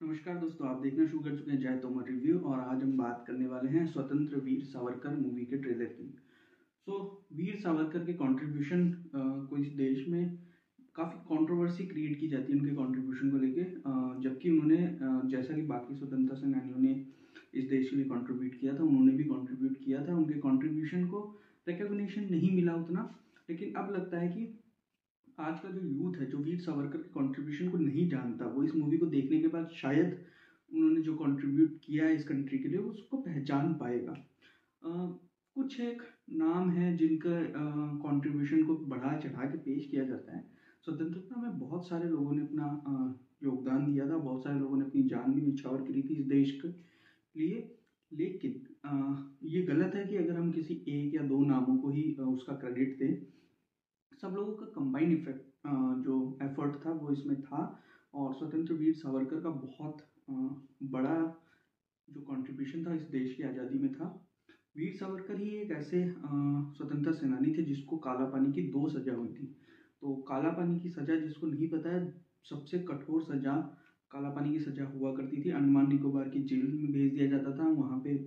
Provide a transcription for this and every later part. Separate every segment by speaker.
Speaker 1: नमस्कार दोस्तों, आप देखना शुरू कर चुके हैं जय तोमर रिव्यू। और आज हम बात करने वाले हैं स्वतंत्र वीर सावरकर मूवी के ट्रेलर की। वीर सावरकर के कंट्रीब्यूशन को इस देश में काफ़ी कंट्रोवर्सी क्रिएट की जाती है उनके कंट्रीब्यूशन को लेके। जबकि उन्होंने जैसा कि बाकी स्वतंत्रता सेनानियों ने इस देश के लिए कंट्रीब्यूट किया था, उन्होंने भी कंट्रीब्यूट किया था। उनके कंट्रीब्यूशन को रिकग्निशन नहीं मिला उतना, लेकिन अब लगता है कि आज का जो यूथ है, जो वीर सावरकर के कंट्रीब्यूशन को नहीं जानता, वो इस मूवी को देखने के बाद शायद उन्होंने जो कंट्रीब्यूट किया है इस कंट्री के लिए उसको पहचान पाएगा। कुछ एक नाम है जिनका कंट्रीब्यूशन को बढ़ा चढ़ा के पेश किया जाता है। स्वतंत्रता में बहुत सारे लोगों ने अपना योगदान दिया था, बहुत सारे लोगों ने अपनी जान भी न्यौछावर करी थी इस देश के लिए। लेकिन ये गलत है कि अगर हम किसी एक या दो नामों को ही उसका क्रेडिट दें। सब लोगों का कंबाइंड इफेक्ट जो एफर्ट था वो इसमें था। और स्वतंत्र वीर सावरकर का बहुत बड़ा जो कंट्रीब्यूशन था इस देश की आज़ादी में था। वीर सावरकर ही एक ऐसे स्वतंत्रता सेनानी थे जिसको काला पानी की 2 सज़ा हुई थी। तो काला पानी की सज़ा जिसको नहीं पता है, सबसे कठोर सज़ा काला पानी की सज़ा हुआ करती थी। अंडमान निकोबार की जेल में भेज दिया जाता था। वहाँ पे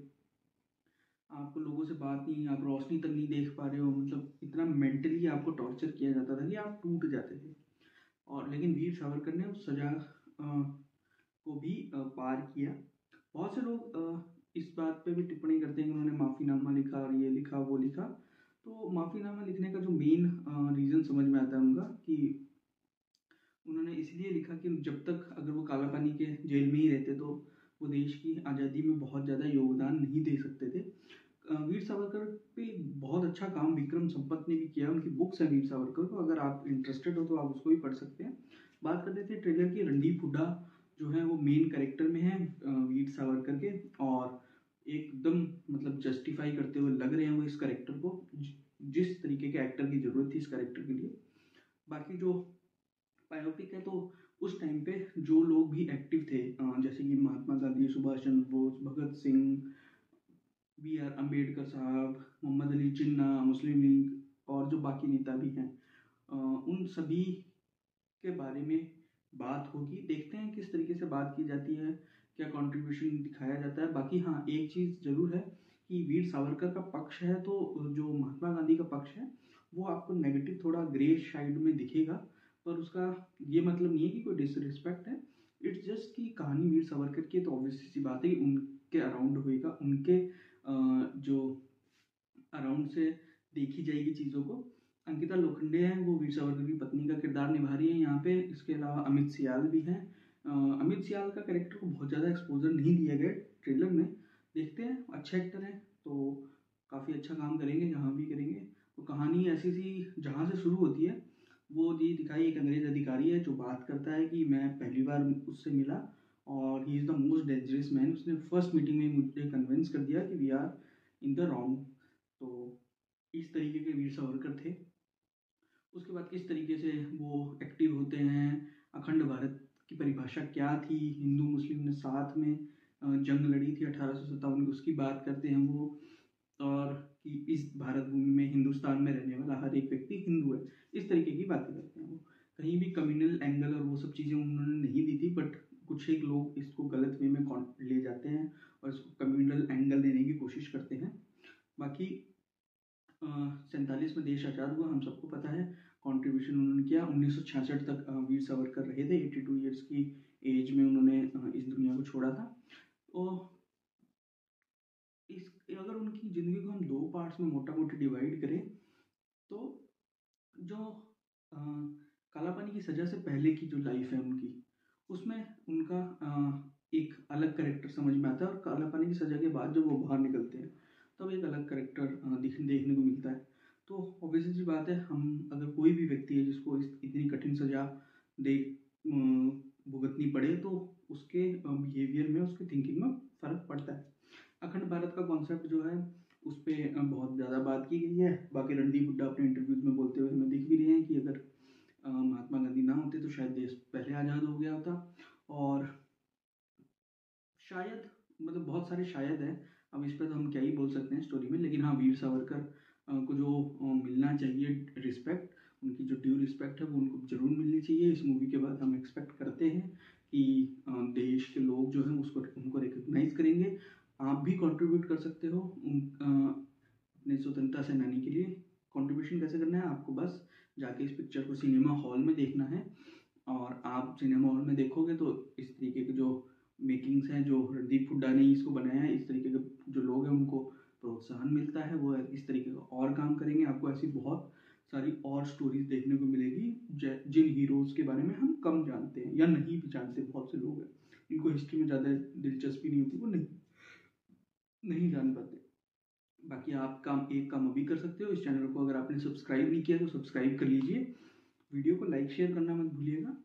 Speaker 1: आपको लोगों से बात नहीं, आप रोशनी तक नहीं देख पा रहे हो, मतलब इतना मेंटली आपको टॉर्चर किया जाता था कि आप टूट जाते थे। और लेकिन वीर सावरकर ने उस सज़ा को भी पार किया। बहुत से लोग इस बात पे भी टिप्पणी करते हैं कि उन्होंने माफ़ीनामा लिखा और ये लिखा वो लिखा। तो माफ़ीनामा लिखने का जो मेन रीज़न समझ में आता है उनका, कि उन्होंने इसलिए लिखा कि जब तक अगर वो काला पानी के जेल में ही रहते तो वो देश की आज़ादी में बहुत ज़्यादा योगदान नहीं दे सकते थे। वीर सावरकर पे बहुत अच्छा काम विक्रम संपत ने भी किया। उनकी बुक्स है वीर सावरकर को, अगर आप इंटरेस्टेड हो तो आप उसको भी पढ़ सकते हैं। बात कर लेते हैं ट्रेलर की। रणदीप हुड्डा जो है वो मेन कैरेक्टर में है वीर सावरकर के, और एकदम मतलब जस्टिफाई करते हुए लग रहे हैं वो इस कैरेक्टर को, जिस तरीके के एक्टर की ज़रूरत थी इस कैरेक्टर के लिए। बाकी जो बायोपिक है, तो उस टाइम पे जो लोग भी एक्टिव थे जैसे कि महात्मा गांधी, सुभाष चंद्र बोस, भगत सिंह, बी आर अम्बेडकर साहब, मोहम्मद अली जिन्ना, मुस्लिम लीग और जो बाकी नेता भी हैं, उन सभी के बारे में बात होगी। देखते हैं किस तरीके से बात की जाती है, क्या कंट्रीब्यूशन दिखाया जाता है। बाकी हाँ, एक चीज़ ज़रूर है कि वीर सावरकर का पक्ष है तो जो महात्मा गांधी का पक्ष है वो आपको नेगेटिव थोड़ा ग्रे साइड में दिखेगा। पर उसका ये मतलब नहीं है कि कोई डिसरिस्पेक्ट है। इट्स जस्ट कि कहानी वीर सावरकर की है, तो ऑब्वियसली सी बात है कि उनके अराउंड होएगा, उनके जो अराउंड से देखी जाएगी चीज़ों को। अंकिता लोखंडे हैं, वो वीर सावरकर की पत्नी का किरदार निभा रही है यहाँ पे। इसके अलावा अमित सियाल भी हैं। अमित सियाल का कैरेक्टर को बहुत ज़्यादा एक्सपोजर नहीं दिया गया ट्रेलर में। देखते हैं, अच्छे एक्टर हैं तो काफ़ी अच्छा काम करेंगे जहाँ भी करेंगे। तो कहानी ऐसी सी जहाँ से शुरू होती है वो ये दिखाई, एक अंग्रेज अधिकारी है जो बात करता है कि मैं पहली बार उससे मिला और he is the most dangerous man. उसने फर्स्ट मीटिंग में मुझे कन्विंस कर दिया कि we are in the wrong. तो इस तरीके के वीर सावरकर थे। उसके बाद किस तरीके से वो एक्टिव होते हैं, अखंड भारत की परिभाषा क्या थी, हिंदू मुस्लिम ने साथ में जंग लड़ी थी 1857 की, उसकी बात करते हैं वो। और कि इस भारत भूमि में, हिंदुस्तान में रहने वाला हर एक व्यक्ति हिंदू है, इस तरीके की बातें करते हैं वो। कहीं भी कम्युनल एंगल और वो सब चीज़ें उन्होंने नहीं दी थी, बट कुछ एक लोग इसको गलत वे में ले जाते हैं और इसको कम्युनल एंगल देने की कोशिश करते हैं। बाकी 47 में देश आज़ाद हुआ, हम सबको पता है। कंट्रीब्यूशन उन्होंने किया। 1966 तक वीर सावरकर रहे थे। 82 ईयर्स की एज में उन्होंने इस दुनिया को छोड़ा था। तो इस अगर उनकी ज़िंदगी को हम दो पार्ट्स में मोटा मोटी डिवाइड करें तो जो अ, काला पानी की सज़ा से पहले की जो लाइफ है उनकी, उसमें उनका एक अलग करेक्टर समझ में आता है। और काला पानी की सज़ा के बाद जब वो बाहर निकलते हैं तब एक अलग करेक्टर देखने को मिलता है। तो ऑब्वियसली सी बात है, हम अगर कोई भी व्यक्ति है जिसको इतनी कठिन सज़ा दे भुगतनी पड़े तो उसके बिहेवियर में, उसके थिंकिंग में फ़र्क पड़ता है। अखंड भारत का कॉन्सेप्ट जो है उस पर बहुत ज़्यादा बात की गई है। बाकी रणदीप हुड्डा अपने इंटरव्यूज में बोलते हुए हमें दिख भी रहे हैं कि अगर महात्मा गांधी ना होते तो शायद देश पहले आज़ाद हो गया होता। और शायद, मतलब बहुत सारे शायद है, अब इस पर तो हम क्या ही बोल सकते हैं स्टोरी में। लेकिन हाँ, वीर सावरकर को जो मिलना चाहिए रिस्पेक्ट, उनकी जो ड्यू रिस्पेक्ट है वो उनको ज़रूर मिलनी चाहिए। इस मूवी के बाद हम एक्सपेक्ट करते हैं कि देश के लोग जो हैं उनको रिकग्नाइज करेंगे। आप भी कंट्रीब्यूट कर सकते हो अपने स्वतंत्रता सेनानी के लिए। कंट्रीब्यूशन कैसे करना है, आपको बस जाके इस पिक्चर को सिनेमा हॉल में देखना है, और आप सिनेमा हॉल में देखोगे तो इस तरीके के जो मेकिंग्स हैं, जो हरदीप हुड्डा ने इसको बनाया है, इस तरीके के जो लोग हैं उनको प्रोत्साहन मिलता है, वो इस तरीके का और काम करेंगे। आपको ऐसी बहुत सारी और स्टोरीज देखने को मिलेगी जिन हीरोज़ के बारे में हम कम जानते हैं या नहीं भी जानते। बहुत से लोग हैं इनको हिस्ट्री में ज़्यादा दिलचस्पी नहीं होती, वो नहीं जान पाते। बाकी आप एक काम अभी कर सकते हो, इस चैनल को अगर आपने सब्सक्राइब नहीं किया तो सब्सक्राइब कर लीजिए, वीडियो को लाइक शेयर करना मत भूलिएगा।